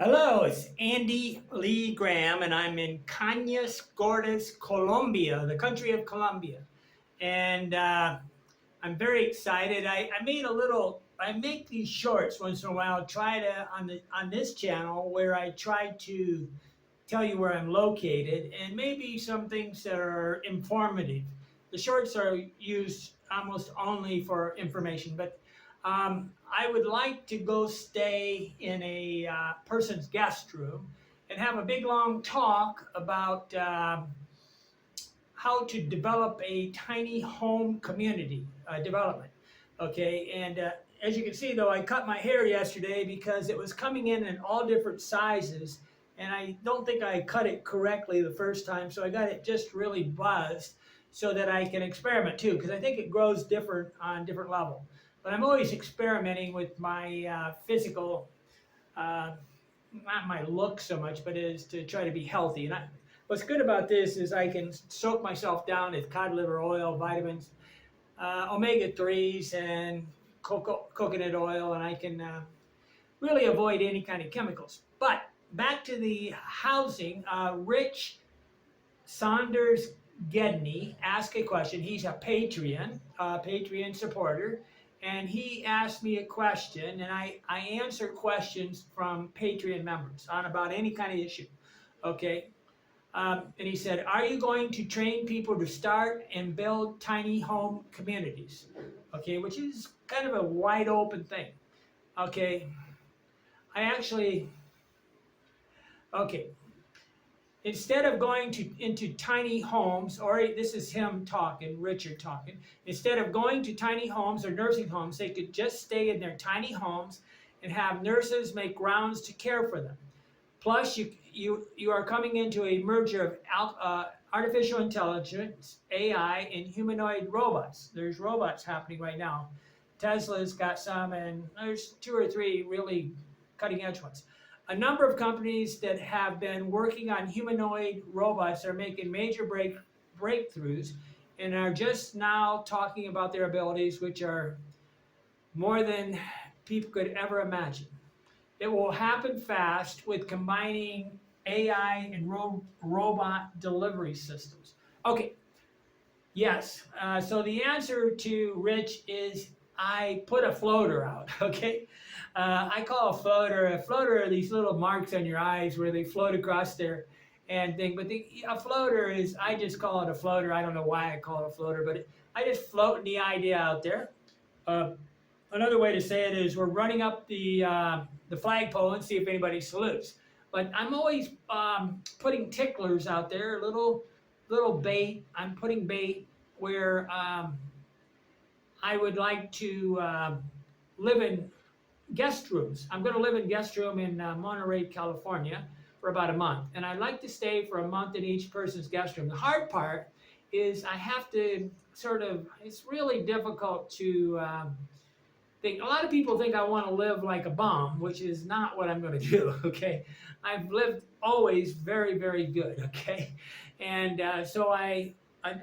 Hello, it's Andy Lee Graham, and I'm in Cañas Gordas, Colombia, the country of Colombia. And I'm very excited. I made a little. I make these shorts once in a while. Try to on this channel where I try to tell you where I'm located and maybe some things that are informative. The shorts are used almost only for information, but I would like to go stay in a person's guest room and have a big long talk about how to develop a tiny home community development. Okay, and as you can see, though, I cut my hair yesterday because it was coming in all different sizes, and I don't think I cut it correctly the first time, so I got it just really buzzed so that I can experiment too, because I think it grows different on different level. But I'm always experimenting with my physical, not my look so much, but is to try to be healthy. And what's good about this is I can soak myself down with cod liver oil, vitamins, omega-3s, and coconut oil, and I can really avoid any kind of chemicals. But back to the housing, Rich Saunders Gedney asked a question. He's a Patreon supporter, and he asked me a question, and I answer questions from Patreon members on about any kind of issue. Okay. And he said, are you going to train people to start and build tiny home communities? Okay, which is kind of a wide open thing. Okay, okay, instead of going into tiny homes, or this is him talking, Richard talking, instead of going to tiny homes or nursing homes, they could just stay in their tiny homes and have nurses make rounds to care for them. Plus, you are coming into a merger of artificial intelligence, AI, and humanoid robots. There's robots happening right now. Tesla's got some, and there's 2 or 3 really cutting-edge ones. A number of companies that have been working on humanoid robots are making major breakthroughs and are just now talking about their abilities, which are more than people could ever imagine. It will happen fast with combining AI and robot delivery systems. Okay, yes. So the answer to Rich is I put a floater out, okay? I call a floater are these little marks on your eyes where they float across there and thing. But a floater is, I just call it a floater. I don't know why I call it a floater, but I just float the idea out there. Another way to say it is we're running up the flagpole and see if anybody salutes. But I'm always putting ticklers out there, little bait. I'm putting bait where I would like to live in guest rooms. I'm going to live in guest room in Monterey, California for about a month. And I'd like to stay for a month in each person's guest room. The hard part is I have to it's really difficult to a lot of people think I want to live like a bum, which is not what I'm going to do, okay? I've lived always very, very good, okay? And so an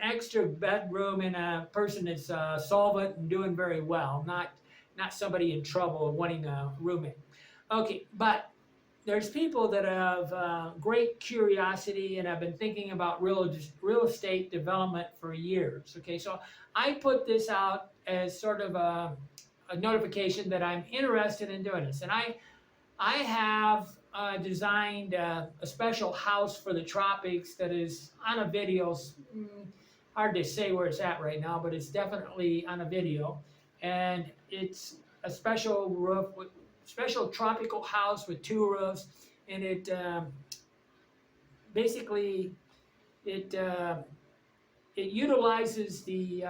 extra bedroom in a person that's solvent and doing very well, not somebody in trouble wanting a roommate. Okay, but there's people that have great curiosity and have been thinking about real estate development for years, okay? So I put this out as sort of a notification that I'm interested in doing this. And I have designed a special house for the tropics that is on a video. Hard to say where it's at right now, but it's definitely on a video. And it's a special roof, special tropical house with 2 roofs. And it basically, it utilizes the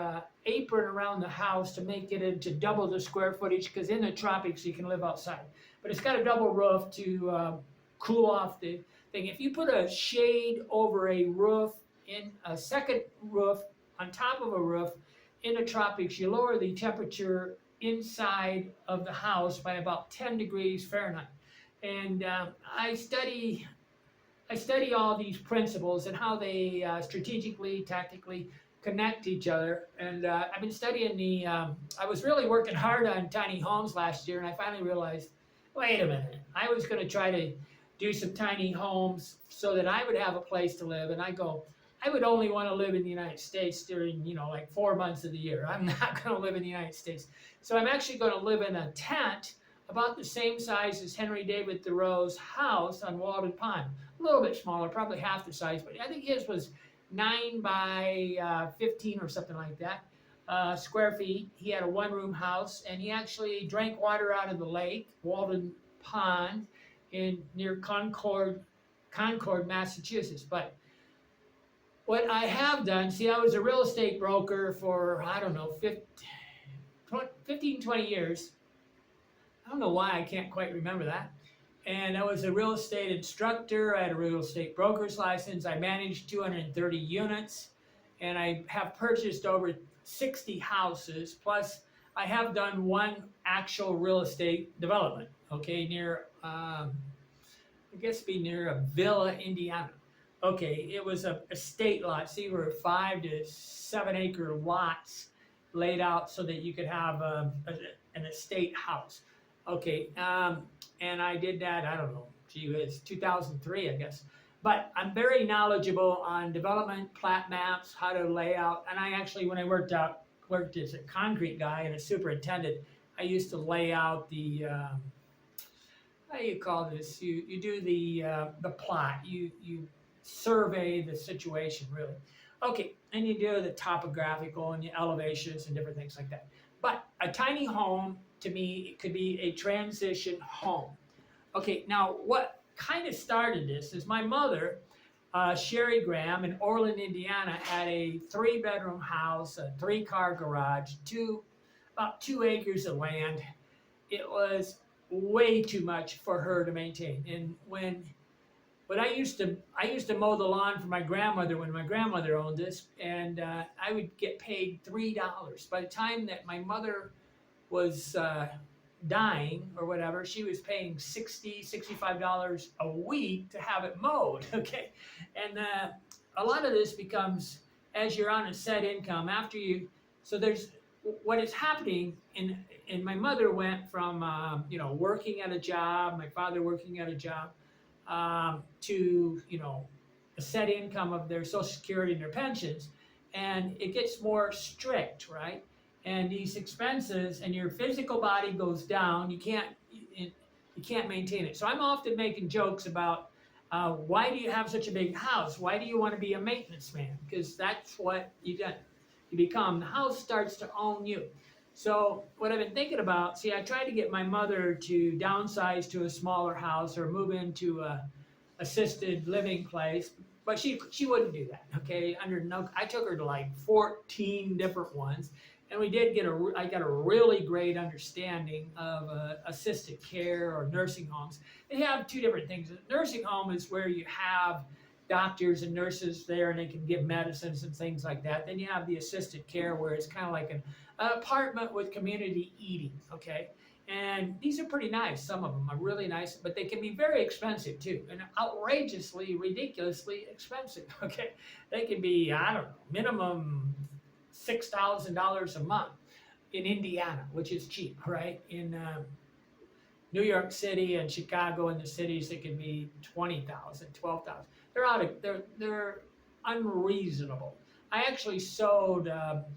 apron around the house to make it into double the square footage, because in the tropics you can live outside. But it's got a double roof to cool off the thing. If you put a shade over a roof, in a second roof on top of a roof in the tropics, you lower the temperature inside of the house by about 10 degrees Fahrenheit. And I study all these principles and how they strategically, tactically connect each other. And I've been studying I was really working hard on tiny homes last year, and I finally realized, wait a minute, I was going to try to do some tiny homes so that I would have a place to live. And I go, I would only want to live in the United States during, like 4 months of the year. I'm not going to live in the United States. So I'm actually going to live in a tent about the same size as Henry David Thoreau's house on Walden Pond. A little bit smaller, probably half the size, but I think his was 9 by 15 or something like that. Square feet. He had a one-room house, and he actually drank water out of the lake, Walden Pond, near Concord, Massachusetts. But what I have done, see, I was a real estate broker for, I don't know, 15, 20 years. I don't know why, I can't quite remember that. And I was a real estate instructor. I had a real estate broker's license. I managed 230 units, and I have purchased over 60 houses. Plus, I have done one actual real estate development, okay, near, I guess be near a Villa, Indiana. Okay, it was a estate lot. See, were 5 to 7 acre lots laid out so that you could have an estate house. Okay, and I did that, I don't know, gee whiz, 2003, I guess. But I'm very knowledgeable on development, plat maps, how to lay out. And I actually, when I worked as a concrete guy and a superintendent, I used to lay out the, how do you call this? You do the plot. You survey the situation, really. Okay, and you do the topographical and the elevations and different things like that. But a tiny home, to me, it could be a transition home. Okay, now what kind of started this is my mother, Sherry Graham, in Orland, Indiana, had a 3-bedroom house, a 3-car garage, about 2 acres of land. It was way too much for her to maintain. And when I used to mow the lawn for my grandmother when my grandmother owned this, and I would get paid $3. By the time that my mother was dying or whatever, she was paying $60, $65 a week to have it mowed. Okay, and a lot of this becomes, as you're on a set income after you. So there's what is happening, and my mother went from working at a job, my father working at a job, to a set income of their Social Security and their pensions, and it gets more strict, right? And these expenses and your physical body goes down. You can't maintain it. So I'm often making jokes about why do you have such a big house? Why do you want to be a maintenance man? Because that's what you become. The house starts to own you. So what I've been thinking about, see, I tried to get my mother to downsize to a smaller house or move into a assisted living place, but she wouldn't do that. Okay, I took her to like 14 different ones. And I got a really great understanding of assisted care or nursing homes. They have 2 different things. A nursing home is where you have doctors and nurses there and they can give medicines and things like that. Then you have the assisted care where it's kind of like an apartment with community eating, okay? And these are pretty nice. Some of them are really nice, but they can be very expensive too, and outrageously, ridiculously expensive, okay? They can be, I don't know, minimum $6,000 a month in Indiana, which is cheap, right? In New York City and Chicago and the cities, it can be $20,000, $12,000. They're unreasonable. I actually sold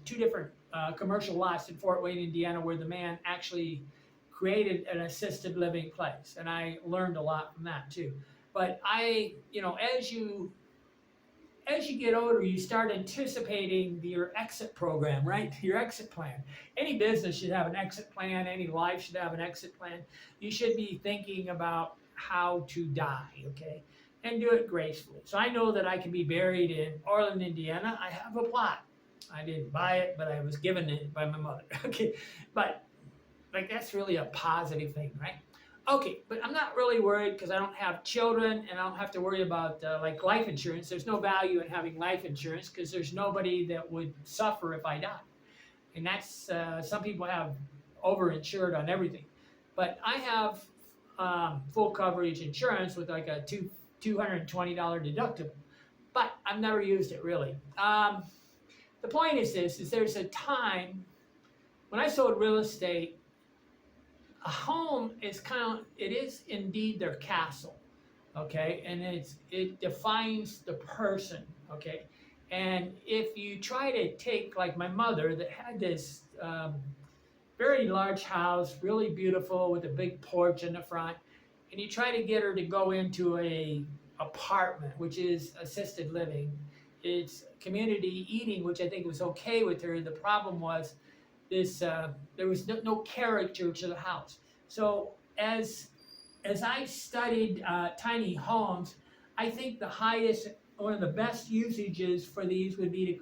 2 different commercial lots in Fort Wayne, Indiana, where the man actually created an assisted living place, and I learned a lot from that too. But as you get older, you start anticipating your exit program, right? Your exit plan. Any business should have an exit plan. Any life should have an exit plan. You should be thinking about how to die, okay? And do it gracefully. So I know that I can be buried in Orland, Indiana. I have a plot. I didn't buy it, but I was given it by my mother, okay? But that's really a positive thing, right? Okay, but I'm not really worried because I don't have children and I don't have to worry about like life insurance. There's no value in having life insurance because there's nobody that would suffer if I die. And that's, some people have overinsured on everything. But I have full coverage insurance with like a $220 deductible. But I've never used it really. The point is this, is there's a time when I sold real estate, a home is it is indeed their castle. okay, and it defines the person, okay. And if you try to take like my mother that had this very large house, really beautiful with a big porch in the front, and you try to get her to go into a apartment, which is assisted living. It's community eating, which I think was okay with her. The problem was this: there was no character to the house. So as I studied tiny homes, I think the highest, one of the best usages for these would be to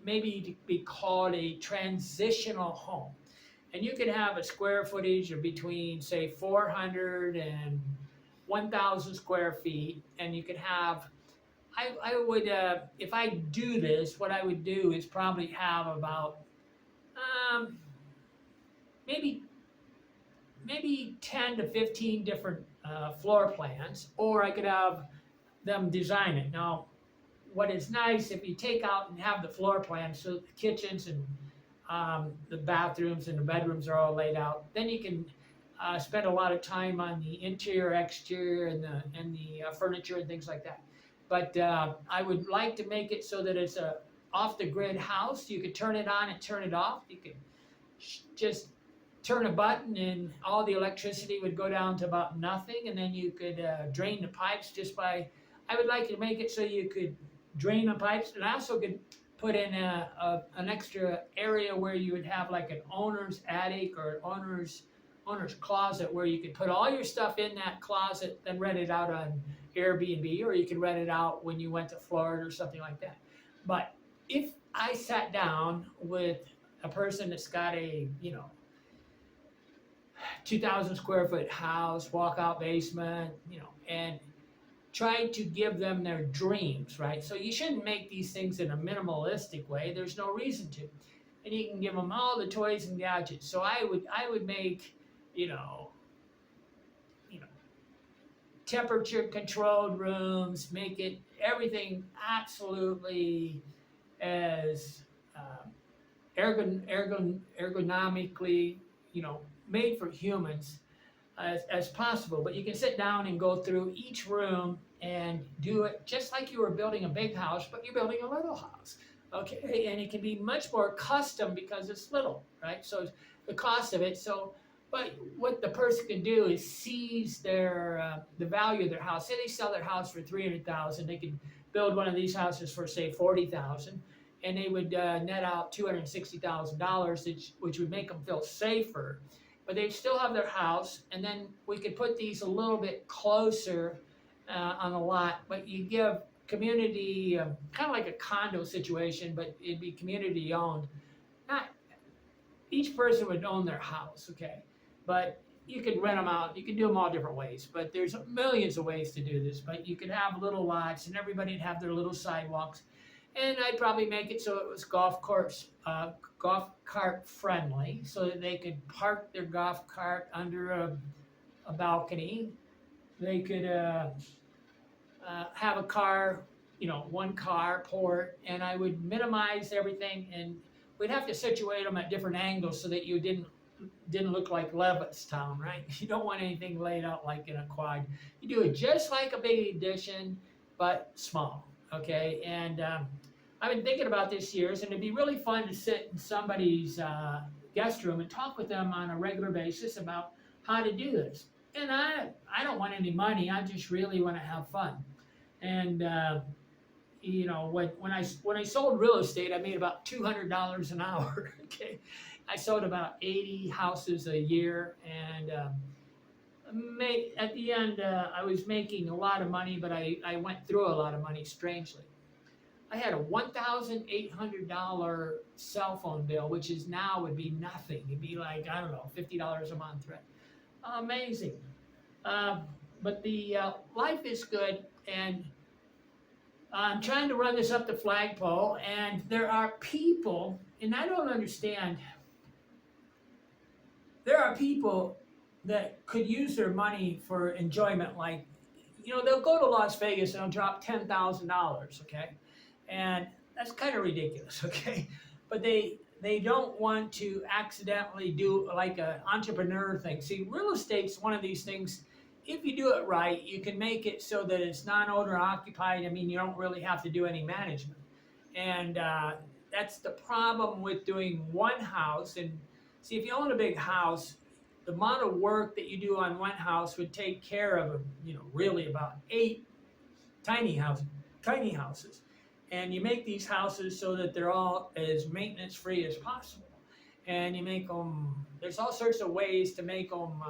maybe to be called a transitional home. And you could have a square footage of between, say, 400 and 1,000 square feet, and you could have, I would, if I do this, what I would do is probably have about um, maybe 10 to 15 different floor plans, or I could have them design it. Now, what is nice if you take out and have the floor plan, so the kitchens and the bathrooms and the bedrooms are all laid out, then you can spend a lot of time on the interior, exterior, and the furniture and things like that. But I would like to make it so that it's a off the grid house. You could turn it on and turn it off. You could just turn a button and all the electricity would go down to about nothing, and then you could drain the pipes just by, I would like to make it so you could drain the pipes, and I also could put in an extra area where you would have like an owner's attic or owner's closet where you could put all your stuff in that closet, then rent it out on Airbnb, or you could rent it out when you went to Florida or something like that. But if I sat down with a person that's got a 2,000 square foot house, walkout basement, and try to give them their dreams, right? So you shouldn't make these things in a minimalistic way. There's no reason to. And you can give them all the toys and gadgets. So I would make, temperature controlled rooms, make it everything absolutely as ergonomically, made for humans as possible. But you can sit down and go through each room and do it just like you were building a big house, but you're building a little house. Okay, and it can be much more custom because it's little, right? So the cost of it. So, but what the person can do is seize their the value of their house. Say they sell their house for $300,000, they could build one of these houses for say $40,000, and they would net out $260,000, which would make them feel safer. But they'd still have their house, and then we could put these a little bit closer on the lot. But you give community, kind of like a condo situation, but it'd be community owned. Not each person would own their house, okay? But you could rent them out. You can do them all different ways. But there's millions of ways to do this. But you could have little lots, and everybody'd have their little sidewalks. And I'd probably make it so it was golf cart friendly, so that they could park their golf cart under a balcony. They could have a car, one car port, and I would minimize everything, and we'd have to situate them at different angles so that you didn't look like Levittstown, right? You don't want anything laid out like in a quad. You do it just like a big addition, but small, okay? And I've been thinking about this years, and it'd be really fun to sit in somebody's guest room and talk with them on a regular basis about how to do this. And I don't want any money. I just really want to have fun. And when I sold real estate, I made about $200 an hour. Okay, I sold about 80 houses a year, and at the end I was making a lot of money, but I went through a lot of money strangely. I had a $1,800 cell phone bill, which is now would be nothing. It'd be like, I don't know, $50 a month, right? Amazing. But the life is good, and I'm trying to run this up the flagpole, and there are people, and I don't understand, there are people that could use their money for enjoyment, like, they'll go to Las Vegas and they'll drop $10,000, okay? And that's kind of ridiculous, okay? But they don't want to accidentally do like an entrepreneur thing. See, real estate's one of these things, if you do it right, you can make it so that it's non-owner occupied. I mean, you don't really have to do any management. And that's the problem with doing one house. And see, if you own a big house, the amount of work that you do on one house would take care of, really about 8 tiny houses, tiny houses. And you make these houses so that they're all as maintenance free as possible. And you make them, there's all sorts of ways to make them,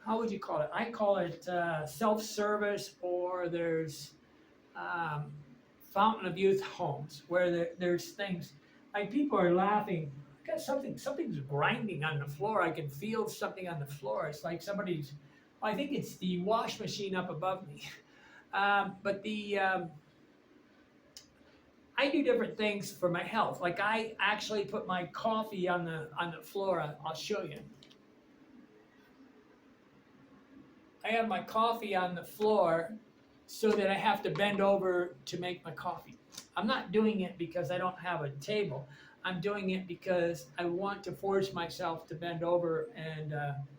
how would you call it? I call it self-service, or there's um, fountain of youth homes where there's things like people are laughing. I got something's grinding on the floor. I can feel something on the floor. It's like somebody's, I think it's the wash machine up above me. But I do different things for my health. Like I actually put my coffee on the floor. I'll show you. I have my coffee on the floor so that I have to bend over to make my coffee. I'm not doing it because I don't have a table. I'm doing it because I want to force myself to bend over and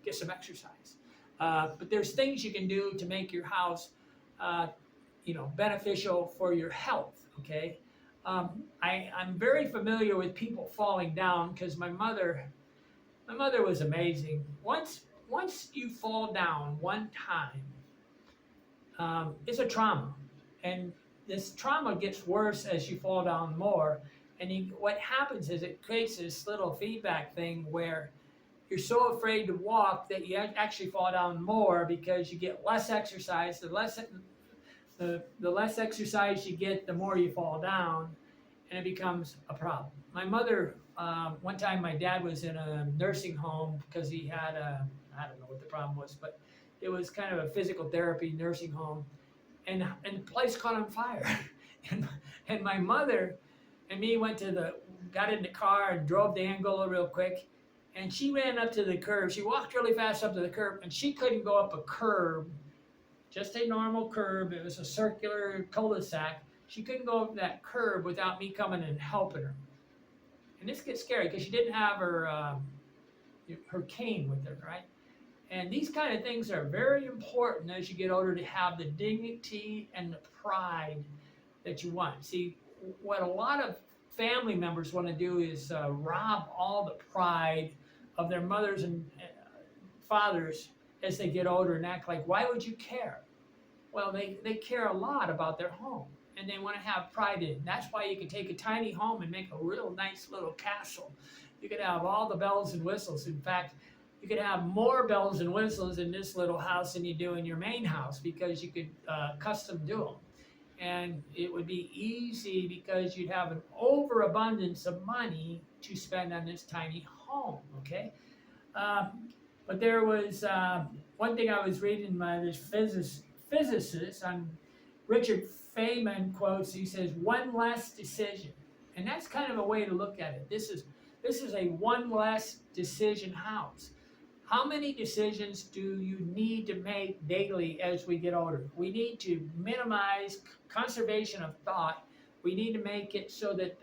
get some exercise. But there's things you can do to make your house, beneficial for your health. Okay, I'm very familiar with people falling down because my mother was amazing. Once you fall down one time, it's a trauma, and this trauma gets worse as you fall down more. And what happens is it creates this little feedback thing where you're so afraid to walk that you actually fall down more because you get less exercise. The less exercise you get, the more you fall down, and it becomes a problem. My mother, one time my dad was in a nursing home because he had I don't know what the problem was, but it was kind of a physical therapy nursing home, and the place caught on fire. and my mother and me got in the car and drove to Angola real quick, and she ran up to the curb. She walked really fast up to the curb, and she couldn't go up a curb, just a normal curb. It was a circular cul-de-sac. She couldn't go up that curb without me coming and helping her. And this gets scary because she didn't have her cane with her, right? And these kind of things are very important as you get older, to have the dignity and the pride that you want. See, what a lot of family members want to do is rob all the pride of their mothers and fathers as they get older and act like, why would you care? Well, they care a lot about their home, and they want to have pride in it. That's why you can take a tiny home and make a real nice little castle. You could have all the bells and whistles. In fact, you could have more bells and whistles in this little house than you do in your main house, because you could custom do them. And it would be easy because you'd have an overabundance of money to spend on this tiny home, okay? But there was one thing I was reading, this physicist on Richard Feynman quotes. He says, one less decision. And that's kind of a way to look at it. This is a one less decision house. How many decisions do you need to make daily as we get older? We need to minimize conservation of thought. We need to make it so that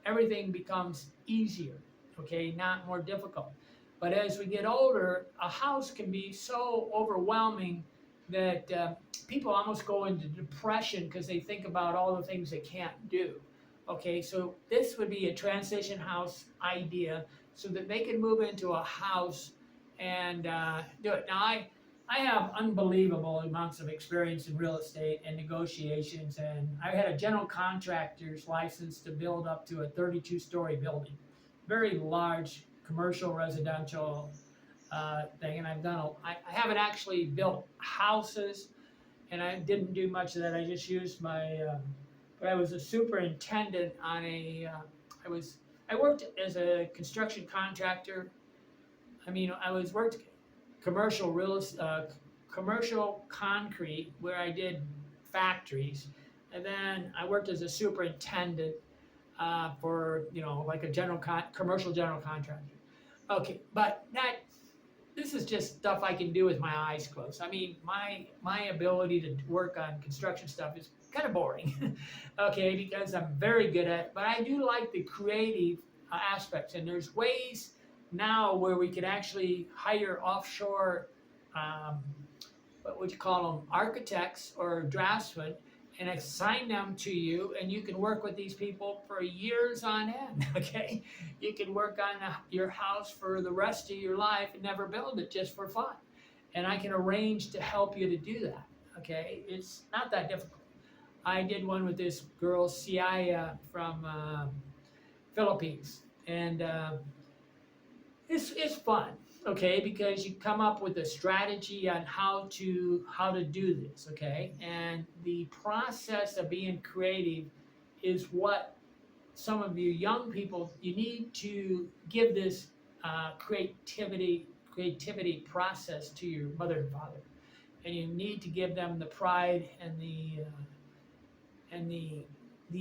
everything becomes easier, okay, not more difficult. But as we get older, a house can be so overwhelming that people almost go into depression because they think about all the things they can't do. Okay, so this would be a transition house idea so that they can move into a house and do it. Now, I have unbelievable amounts of experience in real estate and negotiations, and I had a general contractor's license to build up to a 32-story building, very large commercial residential thing. And I haven't actually built houses, and I didn't do much of that. I just used but I was a superintendent on I worked as a construction contractor. I worked commercial concrete, where I did factories, and then I worked as a superintendent for like a commercial general contractor. Okay, but this is just stuff I can do with my eyes closed. My ability to work on construction stuff is kind of boring, okay, because I'm very good at it, but I do like the creative aspects, and there's ways now where we could actually hire offshore what would you call them, architects or draftsmen, and assign them to you, and you can work with these people for years on end. Okay, you can work on your house for the rest of your life and never build it, just for fun. And I can arrange to help you to do that. Okay, it's not that difficult. I did one with this girl, Sia, from Philippines, and it's fun. Okay, because you come up with a strategy on how to do this. Okay, and the process of being creative is what some of you young people, you need to give this creativity process to your mother and father, and you need to give them the pride and the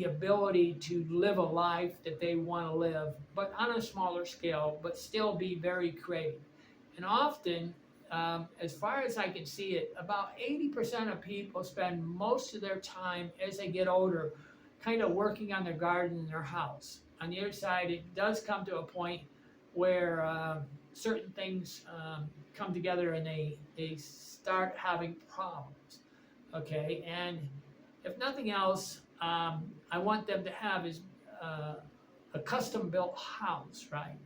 ability to live a life that they want to live, but on a smaller scale, but still be very creative. And often, as far as I can see it, about 80% of people spend most of their time as they get older kind of working on their garden in their house. On the other side, it does come to a point where certain things come together and they start having problems. Okay, and if nothing else, I want them to have is a custom built house, right?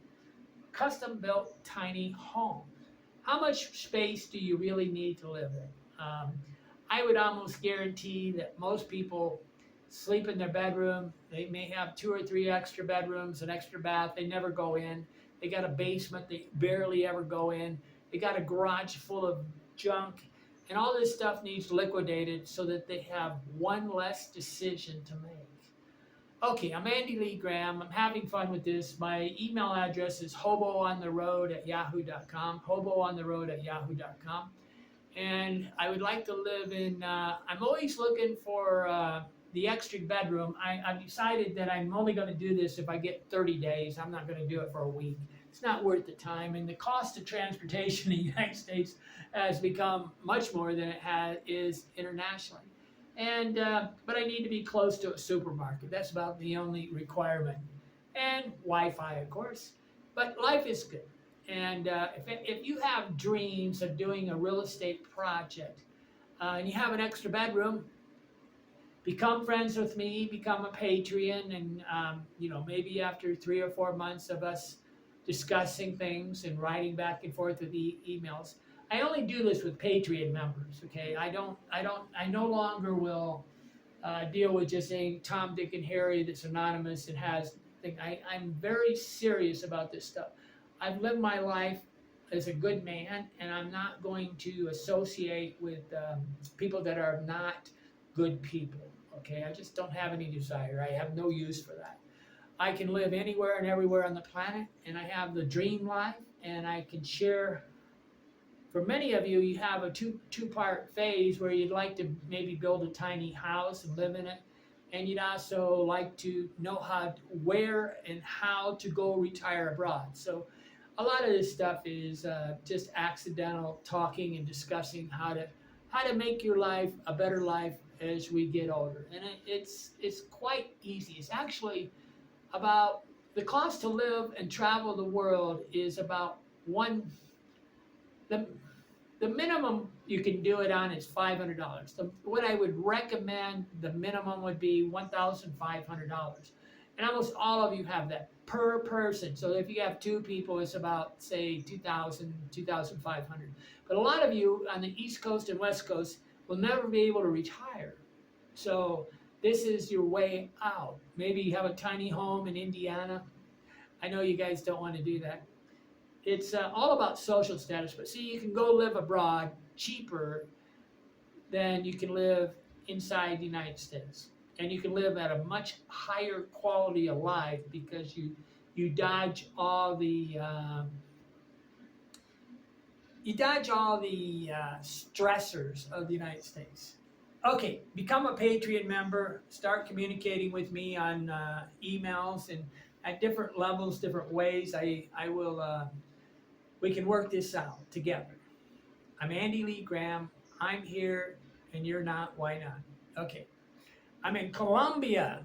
Custom built tiny home. How much space do you really need to live in? I would almost guarantee that most people sleep in their bedroom. They may have 2 or 3 extra bedrooms, an extra bath. They never go in. They got a basement they barely ever go in. They got a garage full of junk. And all this stuff needs liquidated so that they have one less decision to make. Okay, I'm Andy Lee Graham. I'm having fun with this. My email address is hoboontheroad@yahoo.com, hoboontheroad@yahoo.com. And I would like to live in, I'm always looking for the extra bedroom. I've decided that I'm only going to do this if I get 30 days. I'm not going to do it for a week. It's not worth the time. And the cost of transportation in the United States has become much more than it is internationally. And but I need to be close to a supermarket. That's about the only requirement. And Wi-Fi, of course. But life is good. And if you have dreams of doing a real estate project and you have an extra bedroom, become friends with me, become a Patreon, and maybe after 3 or 4 months of us discussing things and writing back and forth with emails. I only do this with Patreon members. Okay, I no longer will deal with just saying Tom, Dick, and Harry that's anonymous and has. I'm very serious about this stuff. I've lived my life as a good man, and I'm not going to associate with people that are not good people. Okay, I just don't have any desire. I have no use for that. I can live anywhere and everywhere on the planet, and I have the dream life, and I can share. For many of you, you have a two-part phase where you'd like to maybe build a tiny house and live in it, and you'd also like to know where and how to go retire abroad. So a lot of this stuff is just accidental talking and discussing how to make your life a better life as we get older. And it's quite easy. It's actually about the cost to live and travel the world is about the minimum you can do it on is $500. What I would recommend, the minimum would be $1,500. And almost all of you have that per person. So if you have 2 people, it's about, say, $2,000, $2,500. But a lot of you on the East Coast and West Coast will never be able to retire. So this is your way out. Maybe you have a tiny home in Indiana. I know you guys don't want to do that. It's all about social status, but see, you can go live abroad cheaper than you can live inside the United States. And you can live at a much higher quality of life because you dodge all the stressors of the United States. Okay, become a Patreon member. Start communicating with me on emails and at different levels, different ways. I will. We can work this out together. I'm Andy Lee Graham. I'm here, and you're not. Why not? Okay. I'm in Colombia.